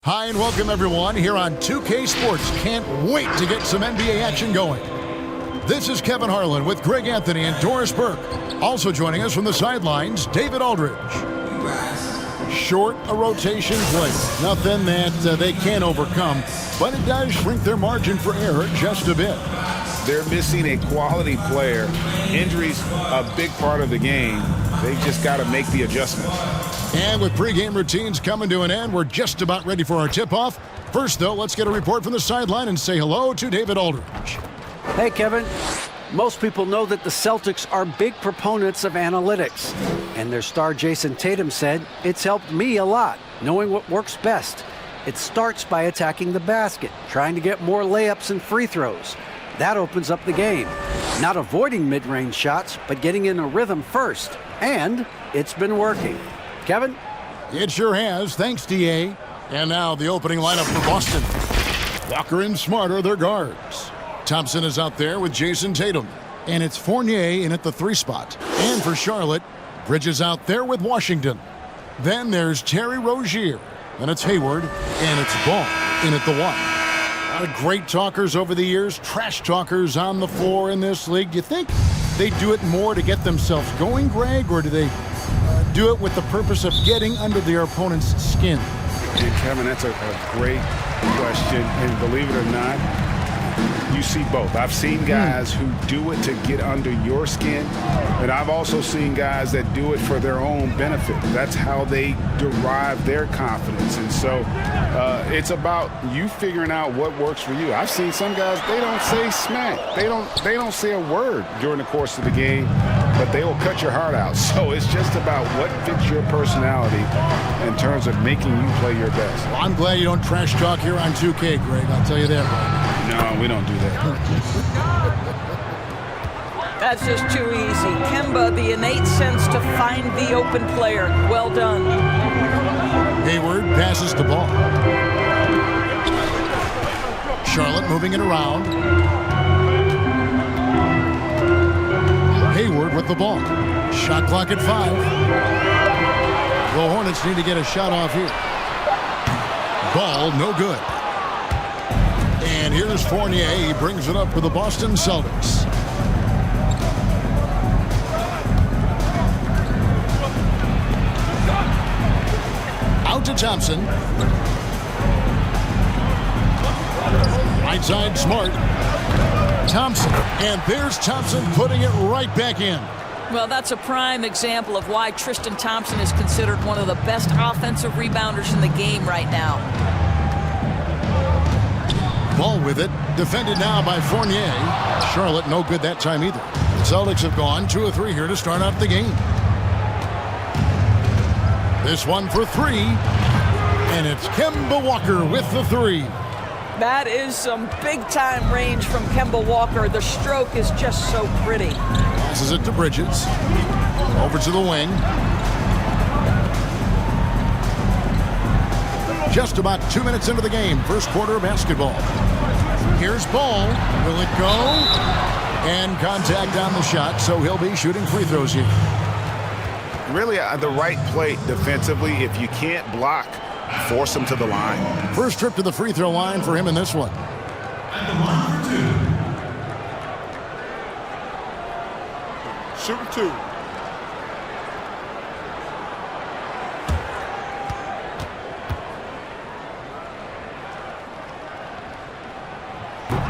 Hi and welcome everyone here on 2K Sports. Can't wait to get some NBA action going. This is Kevin Harlan with Greg Anthony and Doris Burke. Also joining us from the sidelines, David Aldridge. Short a rotation play. Nothing that they can't overcome, but it does shrink their margin for error just a bit. They're missing a quality player. Injuries a big part of the game. They just got to make the adjustments. And with pregame routines coming to an end, we're just about ready for our tip-off. First, though, let's get a report from the sideline and say hello to David Aldridge. Hey, Kevin. Most people know that the Celtics are big proponents of analytics. And their star Jason Tatum said, "It's helped me a lot, knowing what works best. It starts by attacking the basket, trying to get more layups and free throws. That opens up the game. Not avoiding mid-range shots, but getting in a rhythm first. And it's been working." Kevin? It sure has. Thanks, D.A. And now the opening lineup for Boston. Walker and Smart are their guards. Thompson is out there with Jason Tatum. And it's Fournier in at the 3 spot. And for Charlotte, Bridges out there with Washington. Then there's Terry Rozier. And it's Hayward. And it's Ball in at the 1. A lot of great talkers over the years. Trash talkers on the floor in this league. Do you think they do it more to get themselves going, Greg? Or do they do it with the purpose of getting under their opponent's skin? And Kevin, that's a great question. And believe it or not, you see both. I've seen guys who do it to get under your skin, and I've also seen guys that do it for their own benefit. That's how they derive their confidence. And so it's about you figuring out what works for you. I've seen some guys, they don't say smack. They don't say a word during the course of the game, but they will cut your heart out. So it's just about what fits your personality in terms of making you play your best. Well, I'm glad you don't trash talk here on 2K, Greg. I'll tell you that right. No, we don't do that. That's just too easy. Kemba, the innate sense to find the open player. Well done. Hayward passes the ball. Charlotte moving it around. Hayward with the ball. Shot clock at 5. The Hornets need to get a shot off here. Ball no good. And here's Fournier. He brings it up for the Boston Celtics. Out to Thompson. Right side, Smart. Thompson. And there's Thompson putting it right back in. Well, that's a prime example of why Tristan Thompson is considered one of the best offensive rebounders in the game right now. Ball with it. Defended now by Fournier. Charlotte no good that time either. The Celtics have gone 2 of 3 here to start out the game. This one for 3. And it's Kemba Walker with the 3. That is some big-time range from Kemba Walker. The stroke is just so pretty. Passes it to Bridges. Over to the wing. Just about 2 minutes into the game. First quarter of basketball. Here's Ball. Will it go? And contact on the shot, so he'll be shooting free throws here. Really, the right play defensively. If you can't block, force him to the line. First trip to the free throw line for him in this one. Shooting 2.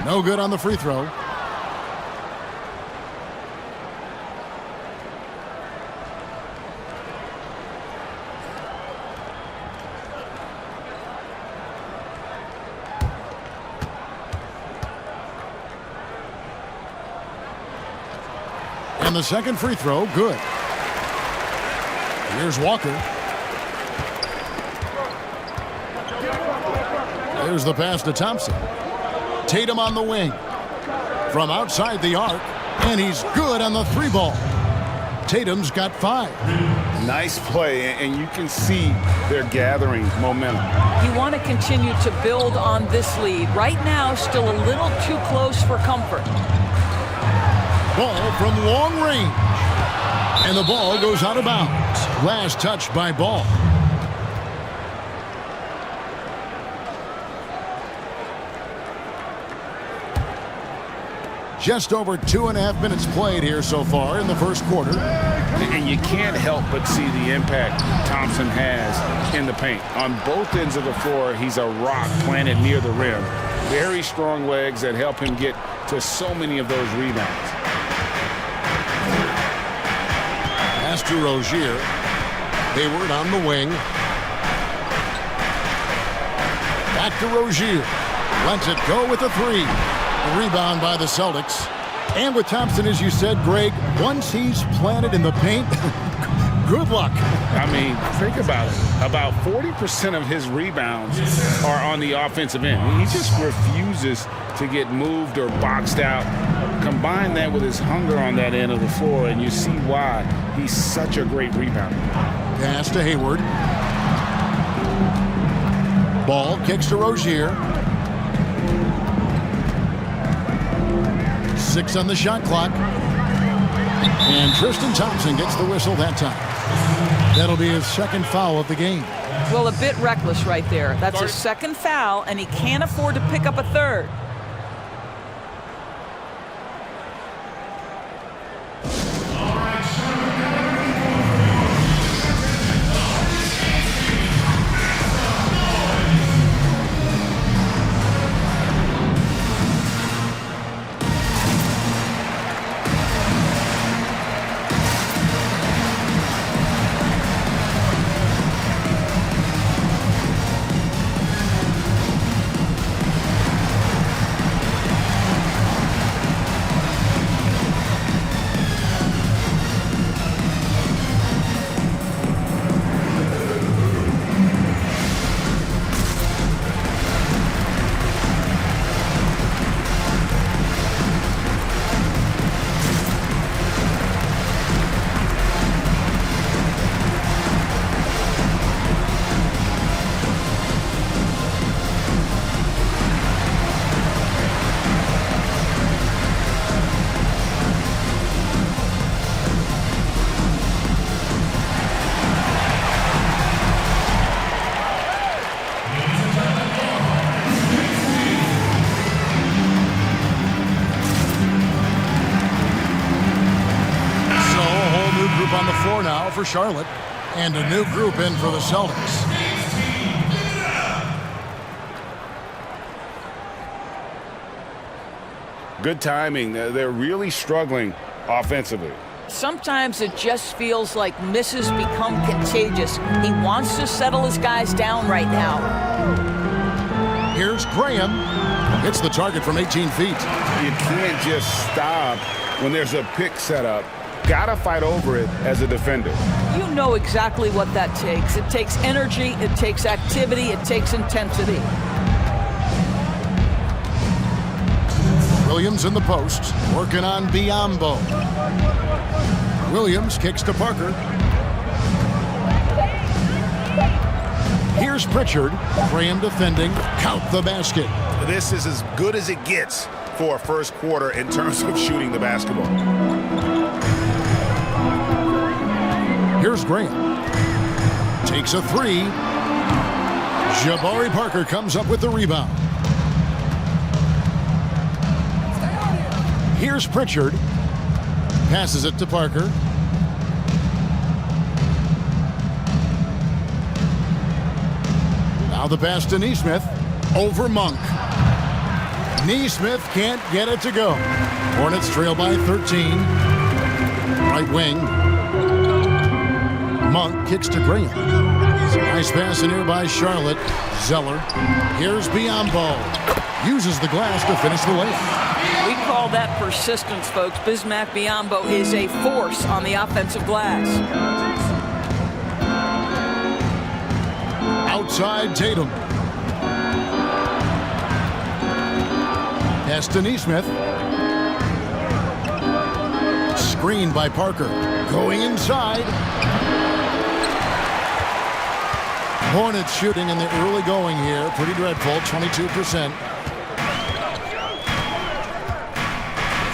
No good on the free throw. And the second free throw, good. Here's Walker. There's the pass to Thompson. Tatum on the wing. From outside the arc. And he's good on the 3 ball. Tatum's got 5. Nice play, and you can see they're gathering momentum. You want to continue to build on this lead. Right now, still a little too close for comfort. Ball from long range. And the ball goes out of bounds. Last touch by Ball. Just over 2.5 minutes played here so far in the first quarter. And you can't help but see the impact Thompson has in the paint. On both ends of the floor, he's a rock planted near the rim. Very strong legs that help him get to so many of those rebounds. Pass to Rozier. Hayward on the wing. Back to Rozier. Lets it go with a three. A rebound by the Celtics. And with Thompson, as you said, Greg, once he's planted in the paint, good luck. I mean, think about it. About 40% of his rebounds are on the offensive end. He just refuses to get moved or boxed out. Combine that with his hunger on that end of the floor, and you see why he's such a great rebounder. Pass to Hayward. Ball kicks to Rozier. 6 on the shot clock. And Tristan Thompson gets the whistle that time. That'll be his second foul of the game. Well, a bit reckless right there. That's his second foul, and he can't afford to pick up a third. On the floor now for Charlotte, and a new group in for the Celtics. Good timing. They're really struggling offensively. Sometimes it just feels like misses become contagious. He wants to settle his guys down right now. Here's Graham. Hits the target from 18 feet. You can't just stop when there's a pick set up. Gotta fight over it as a defender. You know exactly what that takes. It takes energy, it takes activity, it takes intensity. Williams in the post, working on Biyombo. Williams kicks to Parker. Here's Pritchard. Graham defending. Count the basket. This is as good as it gets for a first quarter in terms of shooting the basketball. Here's Graham. Takes a three. Jabari Parker comes up with the rebound. Here's Pritchard. Passes it to Parker. Now the pass to Nesmith. Over Monk. Nesmith can't get it to go. Hornets trail by 13. Right wing. Monk kicks to Graham. Nice pass in here by Charlotte. Zeller. Here's Biyombo. Uses the glass to finish the layup. We call that persistence, folks. Bismack Biyombo is a force on the offensive glass. Outside Tatum. Pass to Nesmith. Screened by Parker. Going inside. Hornets shooting in the early going here. Pretty dreadful, 22%.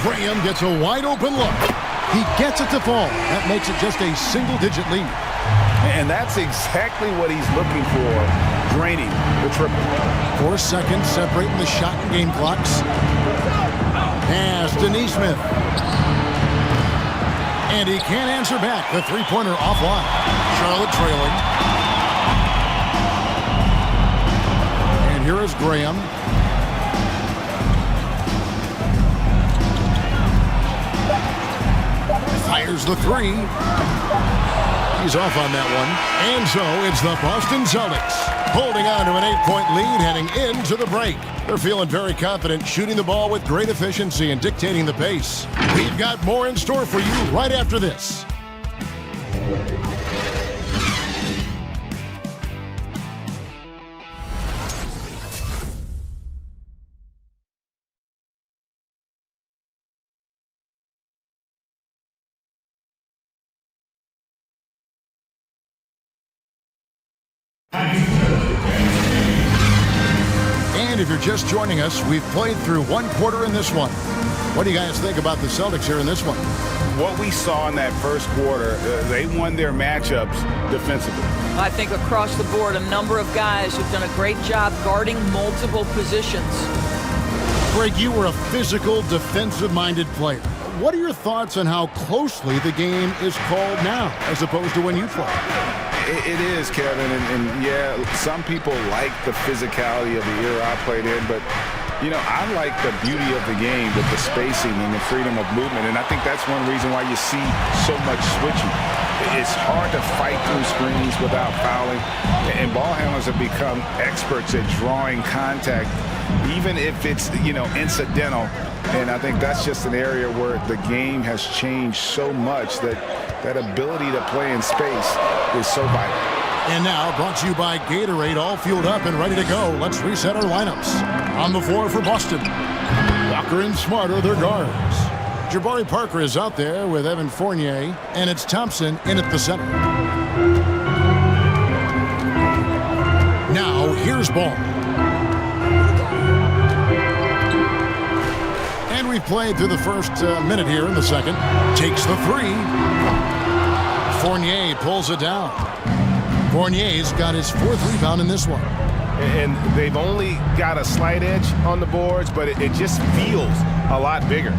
Graham gets a wide open look. He gets it to fall. That makes it just a single-digit lead. And that's exactly what he's looking for, draining the triple. 4 seconds separating the shot and game clocks. Pass to Neesmith. And he can't answer back. The three-pointer offline. Charlotte trailing. And here is Graham. Fires the three. He's off on that one. And so it's the Boston Celtics holding on to an 8-point lead heading into the break. They're feeling very confident, shooting the ball with great efficiency and dictating the pace. We've got more in store for you right after this. And if you're just joining us, we've played through one quarter in this one. What do you guys think about the Celtics here in this one? What we saw in that first quarter, they won their matchups defensively. I think across the board, a number of guys who've done a great job guarding multiple positions. Greg, you were a physical, defensive-minded player. What are your thoughts on how closely the game is called now as opposed to when you played? It is, Kevin, and yeah, some people like the physicality of the era I played in, but, you know, I like the beauty of the game with the spacing and the freedom of movement, and I think that's one reason why you see so much switching. It's hard to fight through screens without fouling, and ball handlers have become experts at drawing contact, even if it's, you know, incidental, and I think that's just an area where the game has changed so much that that ability to play in space is so vital. And now, brought to you by Gatorade, all fueled up and ready to go. Let's reset our lineups. On the floor for Boston, Walker and Smart are their guards. Jabari Parker is out there with Evan Fournier, and it's Thompson in at the center. Now, here's Ball. And we've played through the first minute here in the second. Takes the three. Fournier pulls it down. Fournier's got his fourth rebound in this one. And they've only got a slight edge on the boards, but it just feels a lot bigger.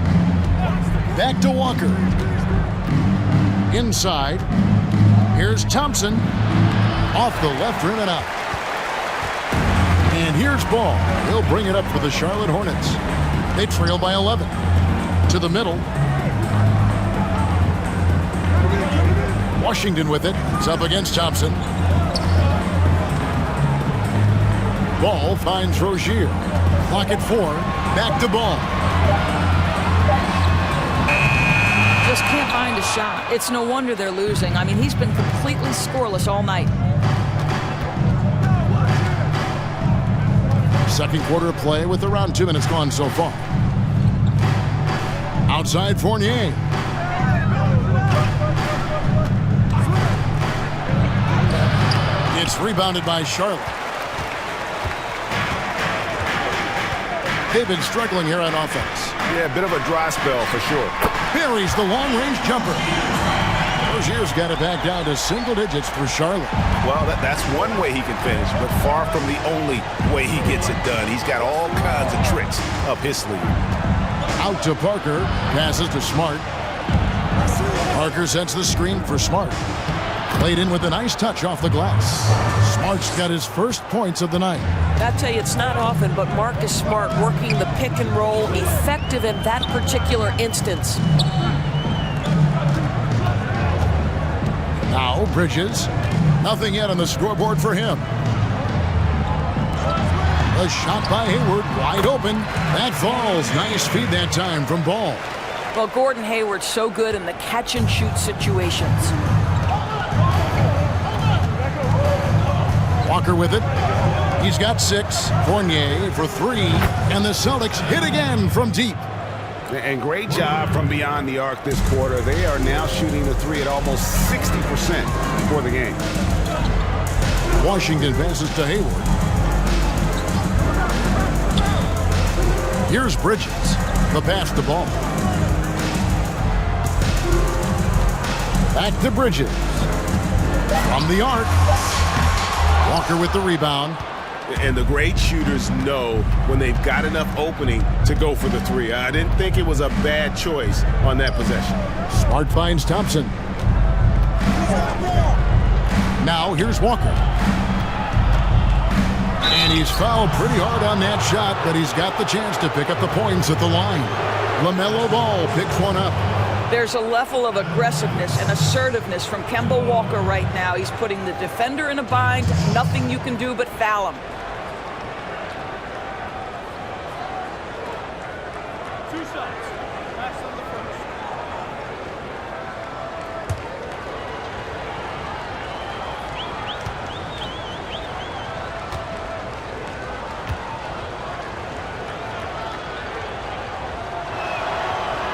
Back to Walker. Inside. Here's Thompson. Off the left rim and out. And here's Ball. He'll bring it up for the Charlotte Hornets. They trail by 11. To the middle. Washington with it. It's up against Thompson. Ball finds Rozier. Clock at 4. Back to Ball. Just can't find a shot. It's no wonder they're losing. I mean, he's been completely scoreless all night. Second quarter of play with around 2 minutes gone so far. Outside Fournier. It's rebounded by Charlotte. They've been struggling here on offense. Yeah, a bit of a dry spell for sure. Buries the long-range jumper. Rozier's got it back down to single digits for Charlotte. Well, that's one way he can finish, but far from the only way he gets it done. He's got all kinds of tricks up his sleeve. Out to Parker. Passes to Smart. Parker sets the screen for Smart. Played in with a nice touch off the glass. Smart's got his first points of the night. I tell you, it's not often, but Marcus Smart working the pick and roll, effective in that particular instance. Now Bridges. Nothing yet on the scoreboard for him. A shot by Hayward, wide open. That falls. Nice feed that time from Ball. Well, Gordon Hayward's so good in the catch-and-shoot situations. Walker with it. He's got 6. Fournier for 3. And the Celtics hit again from deep. And great job from beyond the arc this quarter. They are now shooting the 3 at almost 60% for the game. Washington passes to Hayward. Here's Bridges. The pass to Ball. Back to Bridges. From the arc. Walker with the rebound. And the great shooters know when they've got enough opening to go for the three. I didn't think it was a bad choice on that possession. Smart finds Thompson. Now here's Walker. And he's fouled pretty hard on that shot, but he's got the chance to pick up the points at the line. LaMelo Ball picks one up. There's a level of aggressiveness and assertiveness from Kemba Walker right now. He's putting the defender in a bind. Nothing you can do but foul him.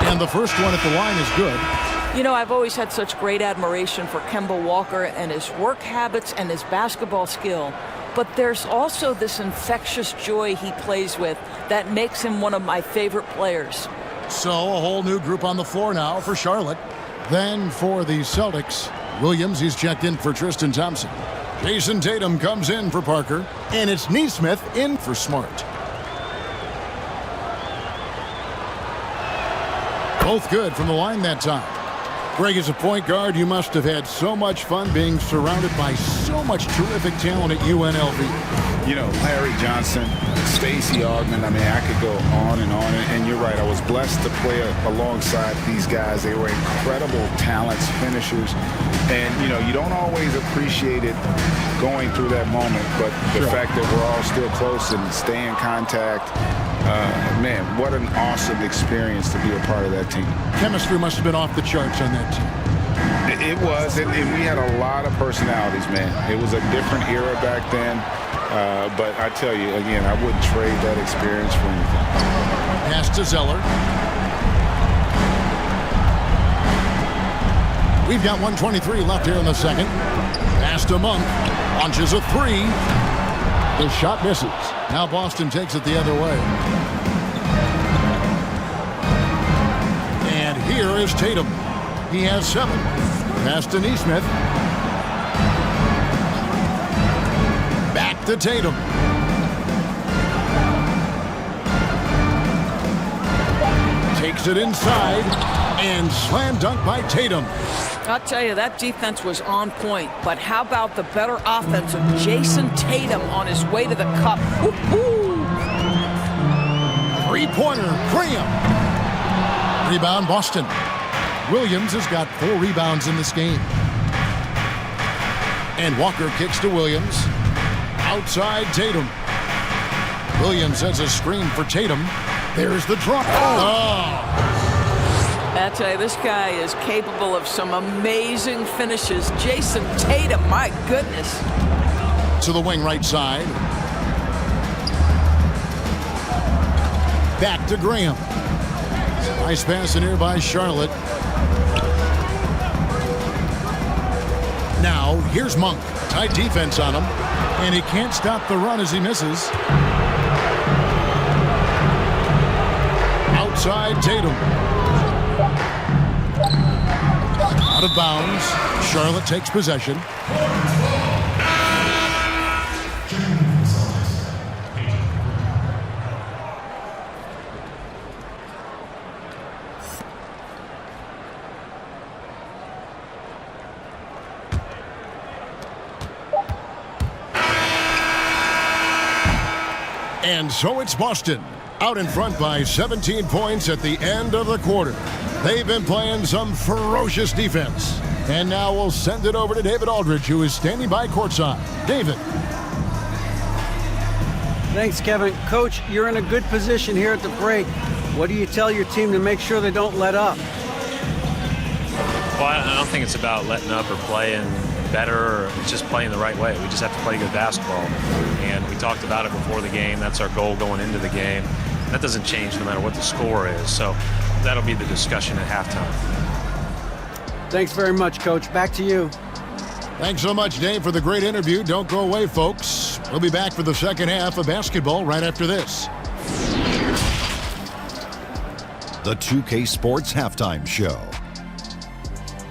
And the first one at the line is good. You know, I've always had such great admiration for Kemba Walker and his work habits and his basketball skill. But there's also this infectious joy he plays with that makes him one of my favorite players. So a whole new group on the floor now for Charlotte. Then for the Celtics, Williams, he's checked in for Tristan Thompson. Jason Tatum comes in for Parker. And it's Nesmith in for Smart. Both good from the line that time. Greg, as a point guard, you must have had so much fun being surrounded by so much terrific talent at UNLV. You know, Larry Johnson, Stacey Augmon, I mean, I could go on. And you're right, I was blessed to play alongside these guys. They were incredible talents, finishers. And, you know, you don't always appreciate it going through that moment, but the fact that we're all still close and stay in contact, man, what an awesome experience to be a part of that team. Chemistry must have been off the charts on that team. It was, and we had a lot of personalities, man. It was a different era back then, but I tell you, again, I wouldn't trade that experience for anything. Pass to Zeller. We've got 1:23 left here in the second. Pass to Monk. Launches a three. The shot misses. Now Boston takes it the other way. And here is Tatum. He has 7. Pass to Nesmith. Back to Tatum. Takes it inside and slam dunk by Tatum. I'll tell you, that defense was on point. But how about the better offense of Jason Tatum on his way to the cup? Woo-hoo! Three-pointer, Graham. Rebound, Boston. Williams has got 4 rebounds in this game. And Walker kicks to Williams. Outside Tatum. Williams has a screen for Tatum. There's the drop. I tell you, this guy is capable of some amazing finishes. Jason Tatum, my goodness. To the wing right side. Back to Graham. Nice pass in here by Charlotte. Now, here's Monk. Tight defense on him. And he can't stop the run as he misses. Outside Tatum. Out of bounds. Charlotte takes possession. And so it's Boston, out in front by 17 points at the end of the quarter. They've been playing some ferocious defense. And now we'll send it over to David Aldridge, who is standing by courtside. David. Thanks, Kevin. Coach, you're in a good position here at the break. What do you tell your team to make sure they don't let up? Well, I don't think it's about letting up or playing better, or it's just playing the right way. We just have to play good basketball. And we talked about it before the game. That's our goal going into the game. That doesn't change no matter what the score is. So that'll be the discussion at halftime. Thanks very much, Coach. Back to you. Thanks so much, Dave, for the great interview. Don't go away, folks. We'll be back for the second half of basketball right after this. The 2K Sports Halftime Show.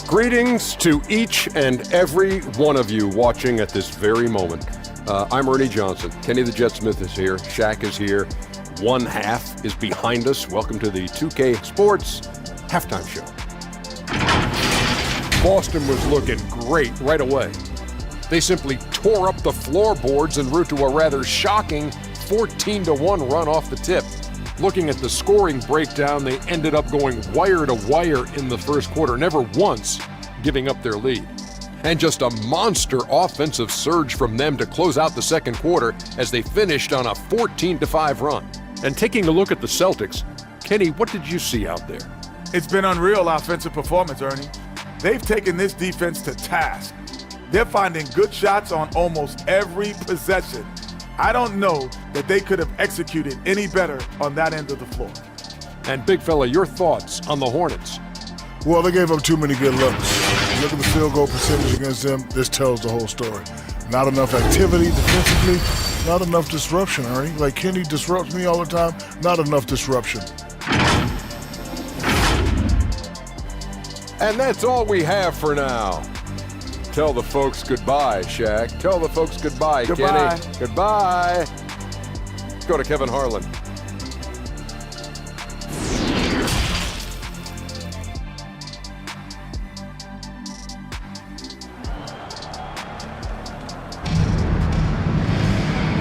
Greetings to each and every one of you watching at this very moment. I'm Ernie Johnson. Kenny the Jet Smith is here. Shaq is here. One half is behind us. Welcome to the 2K Sports Halftime Show. Boston was looking great right away. They simply tore up the floorboards en route to a rather shocking 14-1 run off the tip. Looking at the scoring breakdown, they ended up going wire to wire in the first quarter, never once giving up their lead. And just a monster offensive surge from them to close out the second quarter as they finished on a 14-5 run. And taking a look at the Celtics, Kenny, what did you see out there? It's been unreal offensive performance, Ernie. They've taken this defense to task. They're finding good shots on almost every possession. I don't know that they could have executed any better on that end of the floor. And big fella, your thoughts on the Hornets? Well, they gave up too many good looks. Look at the field goal percentage against them. This tells the whole story. Not enough activity defensively, not enough disruption, Ernie. Like Kenny disrupts me all the time, not enough disruption. And that's all we have for now. Tell the folks goodbye, Shaq. Tell the folks goodbye, Goodbye. Kenny. Goodbye. Let's go to Kevin Harlan.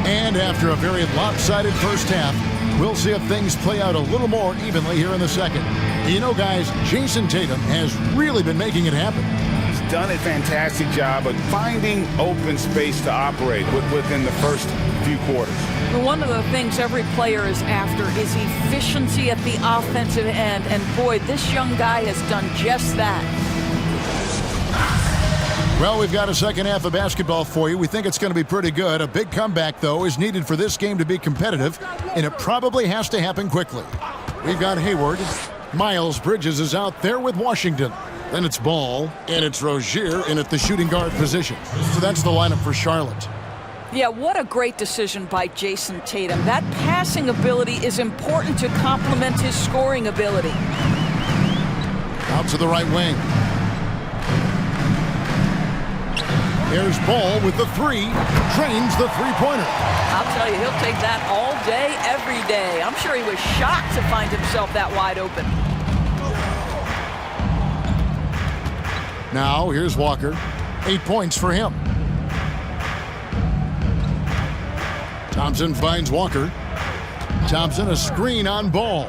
And after a very lopsided first half, we'll see if things play out a little more evenly here in the second. You know, guys, Jason Tatum has really been making it happen. He's done a fantastic job of finding open space to operate within the first few quarters. One of the things every player is after is efficiency at the offensive end. And boy, this young guy has done just that. Well, we've got a second half of basketball for you. We think it's going to be pretty good. A big comeback, though, is needed for this game to be competitive, and it probably has to happen quickly. We've got Hayward. Miles Bridges is out there with Washington. Then it's Ball, and it's Rozier in at the shooting guard position. So that's the lineup for Charlotte. Yeah, what a great decision by Jason Tatum. That passing ability is important to complement his scoring ability. Out to the right wing. There's Ball with the three. Drains the three-pointer. I'll tell you, he'll take that all day, every day. I'm sure he was shocked to find himself that wide open. Now, here's Walker. 8 points for him. Thompson finds Walker. Thompson, a screen on Ball.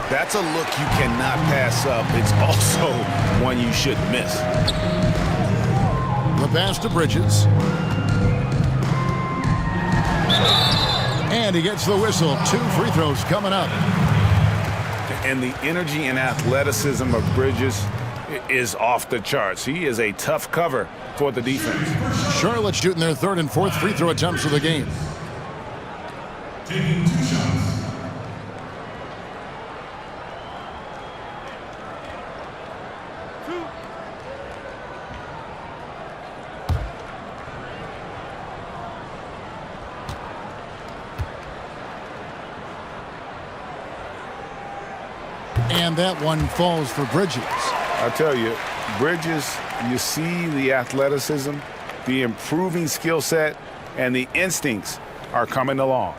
That's a look you cannot pass up. It's also one you shouldn't miss. The pass to Bridges. And he gets the whistle. 2 free throws coming up. And the energy and athleticism of Bridges is off the charts. He is a tough cover for the defense. Charlotte shooting their third and fourth free throw attempts of the game. Taking 2 shots. And that one falls for Bridges. I tell you, Bridges, you see the athleticism, the improving skill set, and the instincts are coming along.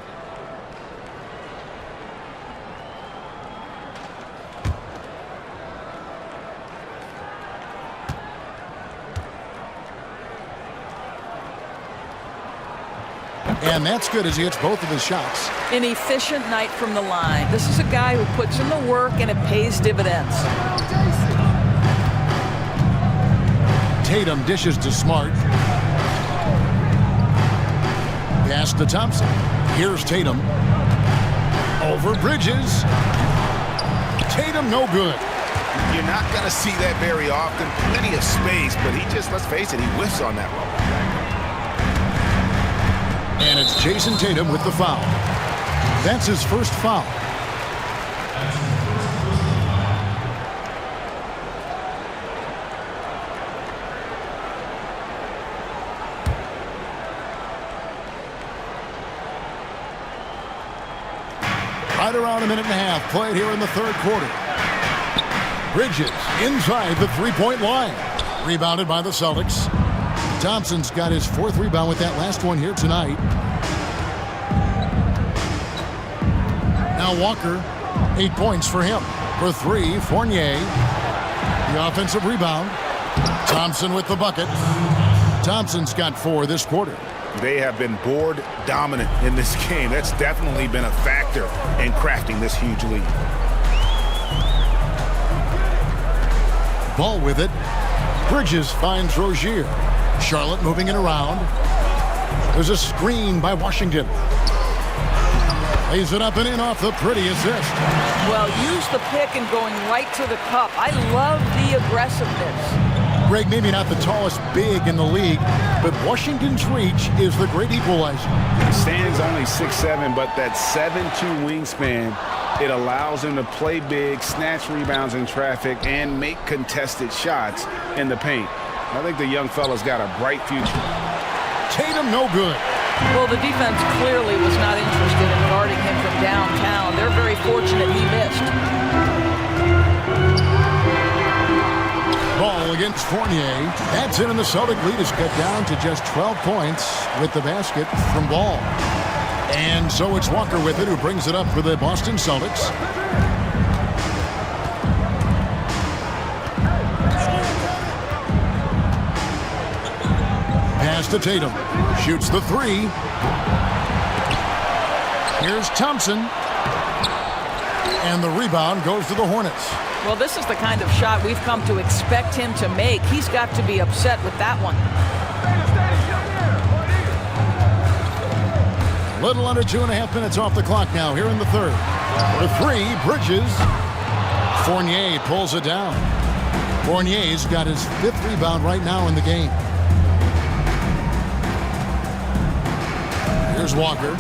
And that's good as he hits both of his shots. An efficient night from the line. This is a guy who puts in the work and it pays dividends. Tatum dishes to Smart. Pass to Thompson. Here's Tatum. Over Bridges. Tatum no good. You're not going to see that very often. Plenty of space, but he just, let's face it, he whiffs on that one. And it's Jason Tatum with the foul. That's his first foul. Right around a minute and a half played here in the third quarter. Bridges inside the three-point line. Rebounded by the Celtics. Thompson's got his 4th rebound with that last one here tonight. Now Walker, 8 points for him. For 3, Fournier. The offensive rebound. Thompson with the bucket. Thompson's got 4 this quarter. They have been board dominant in this game. That's definitely been a factor in crafting this huge lead. Ball with it. Bridges finds Rozier. Charlotte moving it around. There's a screen by Washington. Lays it up and in off the pretty assist. Well, use the pick and going right to the cup. I love the aggressiveness. Greg, maybe not the tallest big in the league, but Washington's reach is the great equalizer. Stan's only 6'7", but that 7'2" wingspan, it allows him to play big, snatch rebounds in traffic, and make contested shots in the paint. I think the young fella's got a bright future. Tatum no good. Well, the defense clearly was not interested in guarding him from downtown. They're very fortunate he missed. Ball against Fournier. That's in, and the Celtic lead is cut down to just 12 points with the basket from Ball. And so it's Walker with it, who brings it up for the Boston Celtics. Pass to Tatum. Shoots the 3. Here's Thompson. And the rebound goes to the Hornets. Well, this is the kind of shot we've come to expect him to make. He's got to be upset with that one. Little under 2.5 minutes off the clock now here in the 3rd. For 3, Bridges. Fournier pulls it down. Fournier's got his 5th rebound right now in the game. Here's Walker.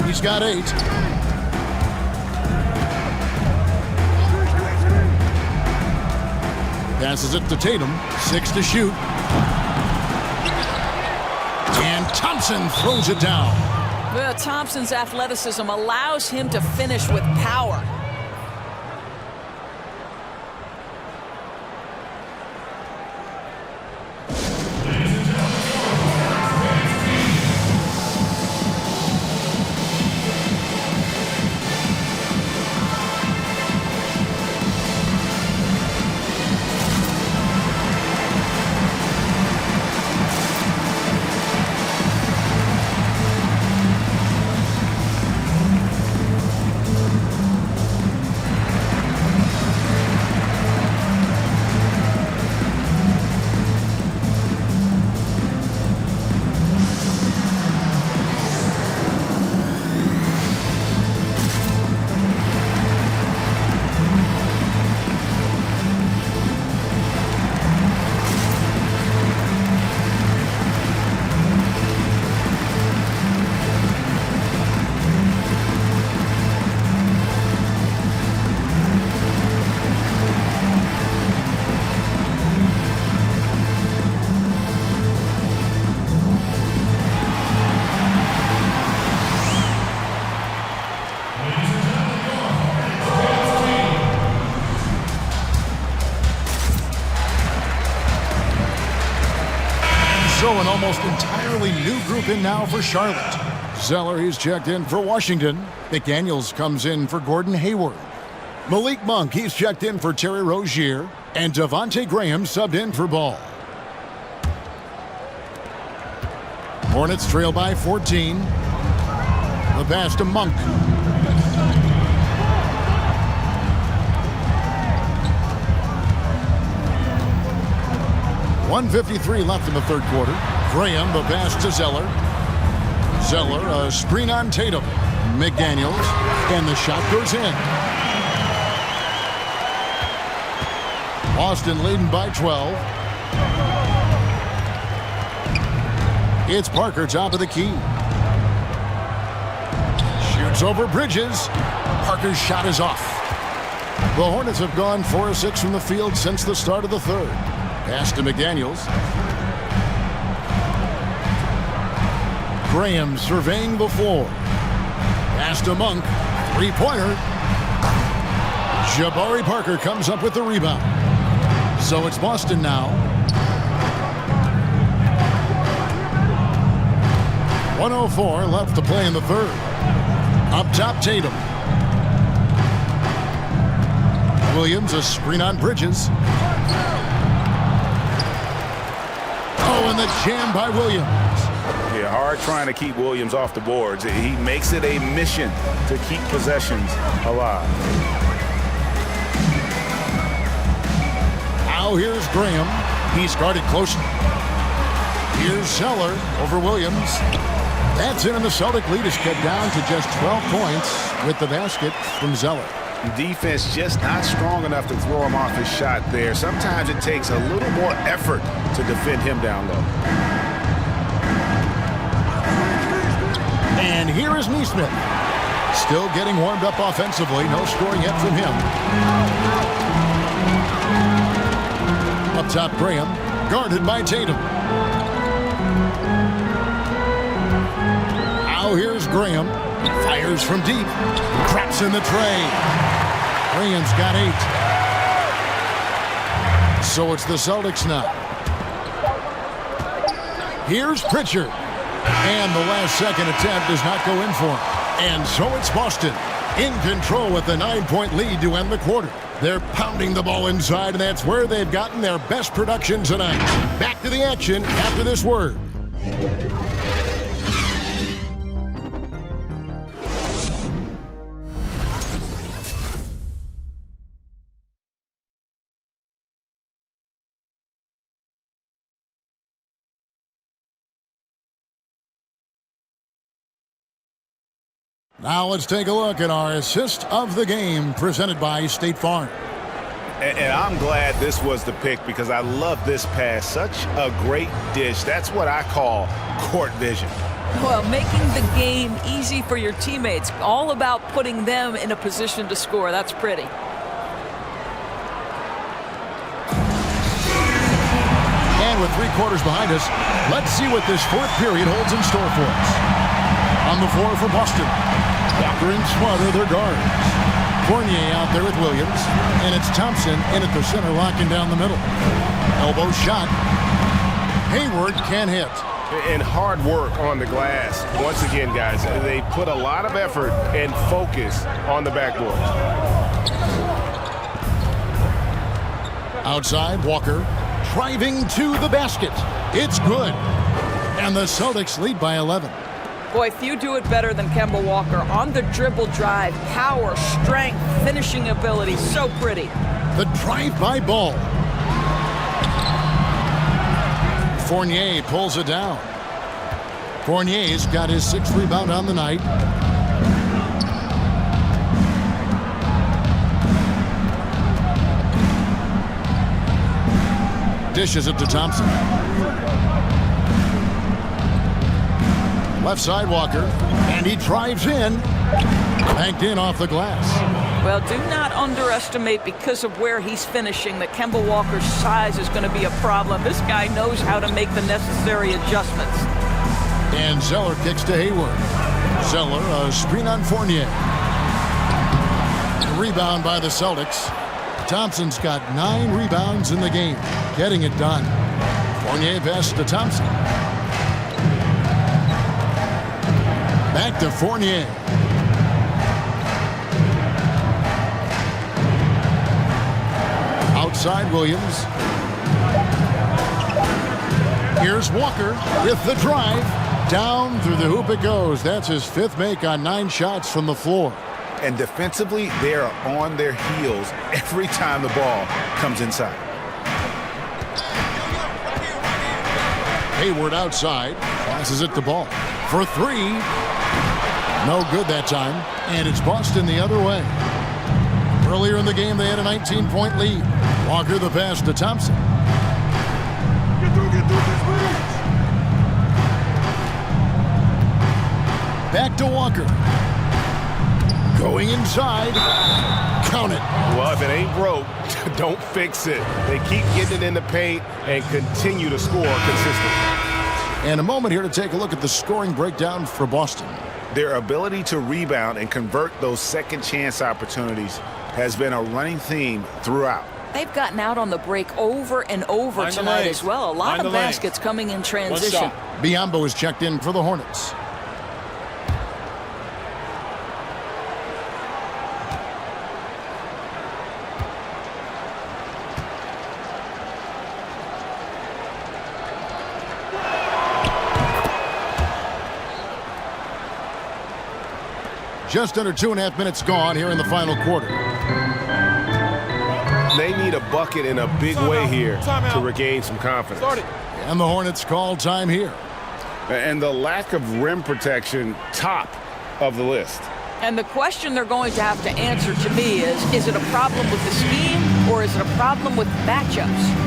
He's got 8. Passes it to Tatum. 6 to shoot. And Thompson throws it down. Well, Thompson's athleticism allows him to finish with power. So an almost entirely new group in now for Charlotte. Zeller, he's checked in for Washington. McDaniels comes in for Gordon Hayward. Malik Monk, he's checked in for Terry Rozier. And Devontae Graham subbed in for Ball. Hornets trail by 14. The pass to Monk. .153 left in the 3rd quarter. Graham, the pass to Zeller. Zeller, a screen on Tatum. McDaniels, and the shot goes in. Boston leading by 12. It's Parker, top of the key. Shoots over Bridges. Parker's shot is off. The Hornets have gone 4 of 6 from the field since the start of the 3rd. Pass to McDaniels. Graham surveying the floor. Pass to Monk. 3-pointer. Jabari Parker comes up with the rebound. So it's Boston now. 1:04 left to play in the third. Up top, Tatum. Williams, a screen on Bridges. Oh, and the jam by Williams. Yeah, hard trying to keep Williams off the boards. He makes it a mission to keep possessions alive. Now here's Graham. He's guarded closely. Here's Zeller over Williams. That's it, and the Celtic lead is cut down to just 12 points with the basket from Zeller. Defense just not strong enough to throw him off his shot there. Sometimes it takes a little more effort to defend him down low. And here is Neesmith. Still getting warmed up offensively. No scoring yet from him. Up top, Graham. Guarded by Tatum. Now here's Graham. Fires from deep. Traps in the tray. Graham's got 8. So it's the Celtics now. Here's Pritchard. And the last-second attempt does not go in for him. And so it's Boston in control with the 9-point lead to end the quarter. They're pounding the ball inside, and that's where they've gotten their best production tonight. Back to the action after this word. Now let's take a look at our assist of the game presented by State Farm. And I'm glad this was the pick because I love this pass. Such a great dish. That's what I call court vision. Well, making the game easy for your teammates. All about putting them in a position to score. That's pretty. And with 3 quarters behind us, let's see what this fourth period holds in store for us. On the floor for Boston, Walker and Smart are their guards. Fournier out there with Williams, and it's Thompson in at the center, locking down the middle. Elbow shot. Hayward can't hit. And hard work on the glass. Once again, guys, they put a lot of effort and focus on the backboard. Outside, Walker driving to the basket. It's good. And the Celtics lead by 11. Boy, few do it better than Kemba Walker. On the dribble drive, power, strength, finishing ability, so pretty. The drive-by ball. Fournier pulls it down. Fournier's got his 6th rebound on the night. Dishes it to Thompson. Left side, Walker, and he drives in. Banked in off the glass. Well, do not underestimate, because of where he's finishing, that Kemba Walker's size is going to be a problem. This guy knows how to make the necessary adjustments. And Zeller kicks to Hayward. Zeller, a screen on Fournier. Rebound by the Celtics. Thompson's got 9 rebounds in the game, getting it done. Fournier pass to Thompson. Back to Fournier. Outside, Williams. Here's Walker with the drive. Down through the hoop it goes. That's his 5th make on 9 shots from the floor. And defensively, they are on their heels every time the ball comes inside. Hayward outside. Passes it to Ball. For 3. No good that time. And it's Boston the other way. Earlier in the game, they had a 19-point lead. Walker the pass to Thompson. Back to Walker. Going inside. Count it. Well, if it ain't broke, don't fix it. They keep getting it in the paint and continue to score consistently. And a moment here to take a look at the scoring breakdown for Boston. Their ability to rebound and convert those second chance opportunities has been a running theme throughout. They've gotten out on the break over and over tonight as well. A lot of baskets coming in transition. Biyombo is checked in for the Hornets. Just under 2.5 minutes gone here in the final quarter. They need a bucket in a big way here to regain some confidence. And the Hornets call time here. And the lack of rim protection, top of the list. And the question they're going to have to answer to me is it a problem with the scheme or is it a problem with matchups?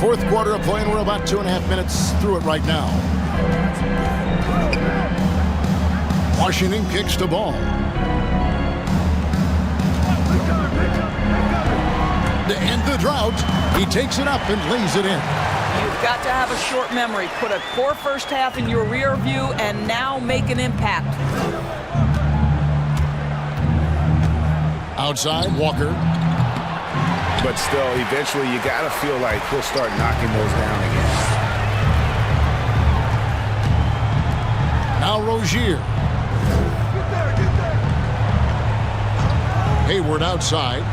Fourth quarter of play, and we're about 2.5 minutes through it right now. Washington kicks the ball. To end the drought, he takes it up and lays it in. You've got to have a short memory. Put a poor first half in your rear view and now make an impact. Outside, Walker. But still, eventually, you got to feel like he'll start knocking those down again. Now Rozier. Hayward outside.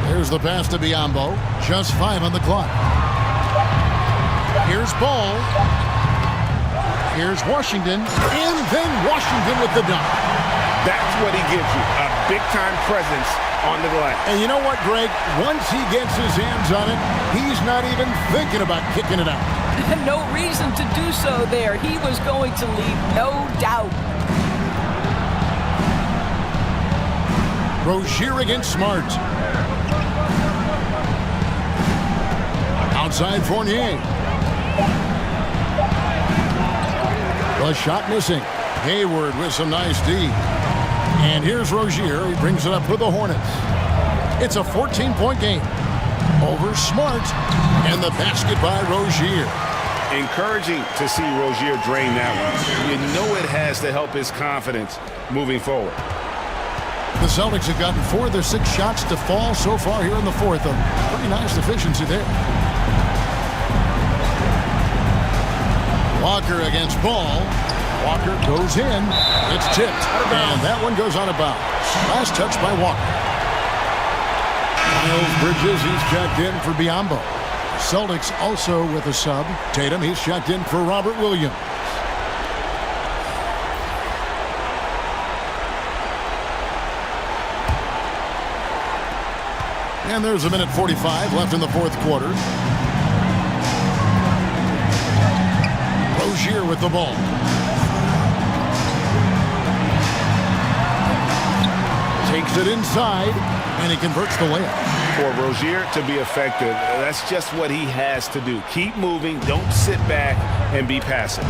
Here's the pass to Biyombo. Just 5 on the clock. Here's Ball. Here's Washington. And then Washington with the dunk. That's what he gives you, a big-time presence on the glass. And you know what, Greg? Once he gets his hands on it, he's not even thinking about kicking it out. No reason to do so there. He was going to leave, no doubt. Rozier against Smart. Outside Fournier. The shot missing. Hayward with some nice D. And here's Rozier. He brings it up for the Hornets. It's a 14-point game. Over Smart. And the basket by Rozier. Encouraging to see Rozier drain that one. You know it has to help his confidence moving forward. The Celtics have gotten 4 of their 6 shots to fall so far here in the fourth. A pretty nice efficiency there. Walker against Ball. Walker goes in. It's tipped. And that one goes out of bounds. Last touch by Walker. Miles Bridges, he's checked in for Biyombo. Celtics also with a sub. Tatum, he's checked in for Robert Williams. And there's 1:45 left in the fourth quarter. Rozier with the ball. Takes it inside, and he converts the layup. For Rozier to be effective, that's just what he has to do. Keep moving, don't sit back and be passive.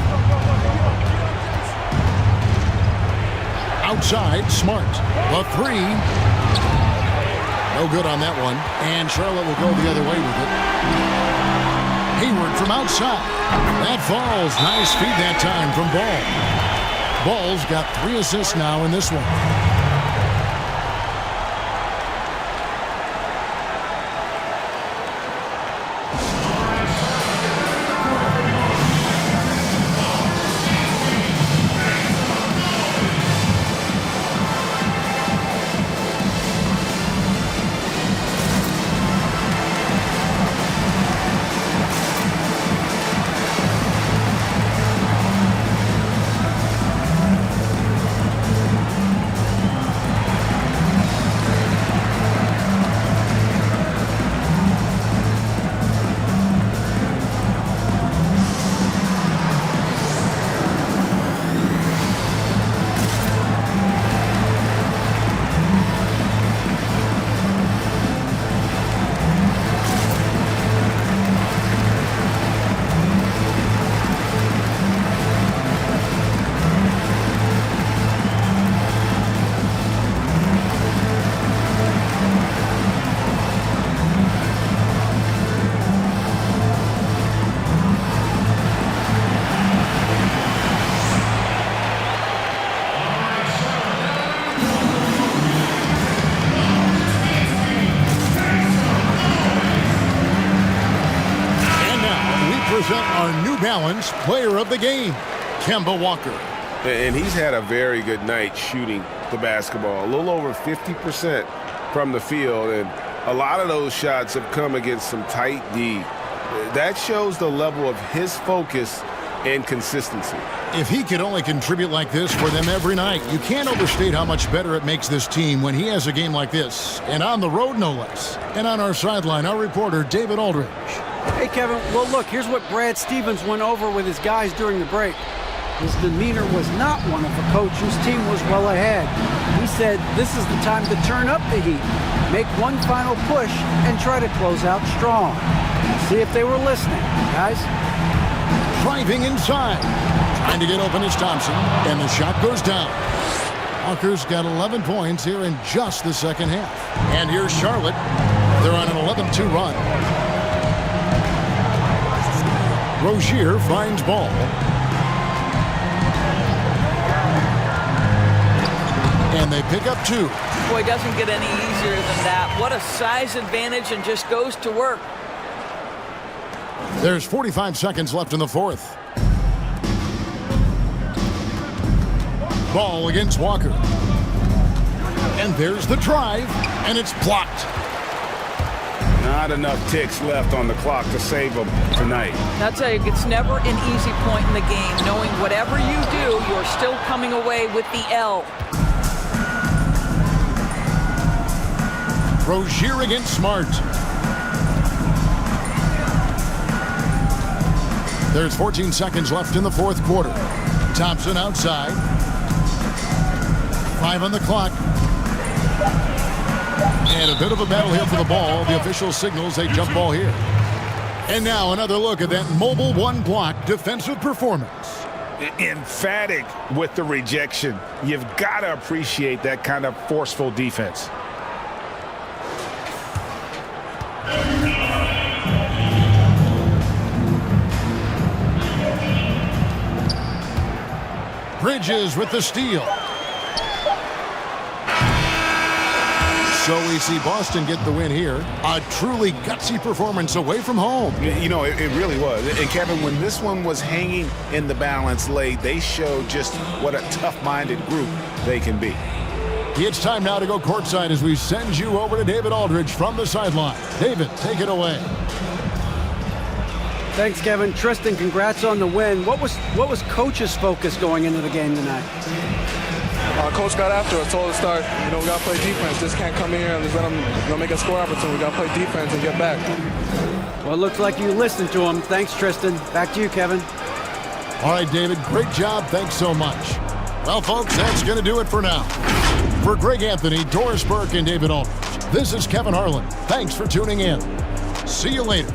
Outside, Smart. The 3. No good on that one. And Charlotte will go the other way with it. Hayward from outside. That falls. Nice feed that time from Ball. Ball's got 3 assists now in this one. Balance Player of the Game, Kemba Walker. And he's had a very good night shooting the basketball. A little over 50% from the field, and a lot of those shots have come against some tight D. That shows the level of his focus and consistency. If he could only contribute like this for them every night, you can't overstate how much better it makes this team when he has a game like this, and on the road no less. And on our sideline, our reporter, David Aldridge. Hey, Kevin, well, look, here's what Brad Stevens went over with his guys during the break. His demeanor was not one of a coach whose team was well ahead. He said this is the time to turn up the heat, make one final push, and try to close out strong. See if they were listening, guys. Driving inside. Trying to get open is Thompson, and the shot goes down. Walker's got 11 points here in just the second half. And here's Charlotte. They're on an 11-2 run. Rozier finds ball. And they pick up 2. Boy, it doesn't get any easier than that. What a size advantage, and just goes to work. There's 45 seconds left in the fourth. Ball against Walker. And there's the drive, and it's blocked. Not enough ticks left on the clock to save them tonight. That's it's never an easy point in the game, knowing whatever you do, you're still coming away with the L. Rozier against Smart. There's 14 seconds left in the fourth quarter. Thompson outside. 5 on the clock. And a bit of a battle here for the ball. The official signals a jump ball here. And now another look at that mobile one-block defensive performance. Emphatic with the rejection. You've got to appreciate that kind of forceful defense. Bridges with the steal. So we see Boston get the win here. A truly gutsy performance away from home. You know, it really was. And Kevin, when this one was hanging in the balance late, they showed just what a tough-minded group they can be. It's time now to go courtside as we send you over to David Aldridge from the sideline. David, take it away. Thanks, Kevin. Tristan, congrats on the win. What was Coach's focus going into the game tonight? Coach got after us, told us to start, we got to play defense. Just can't come in here and just let them make a score opportunity. We got to play defense and get back. Well, it looks like you listened to him. Thanks, Tristan. Back to you, Kevin. All right, David, great job. Thanks so much. Well, folks, that's going to do it for now. For Greg Anthony, Doris Burke, and David Aldridge, this is Kevin Harlan. Thanks for tuning in. See you later.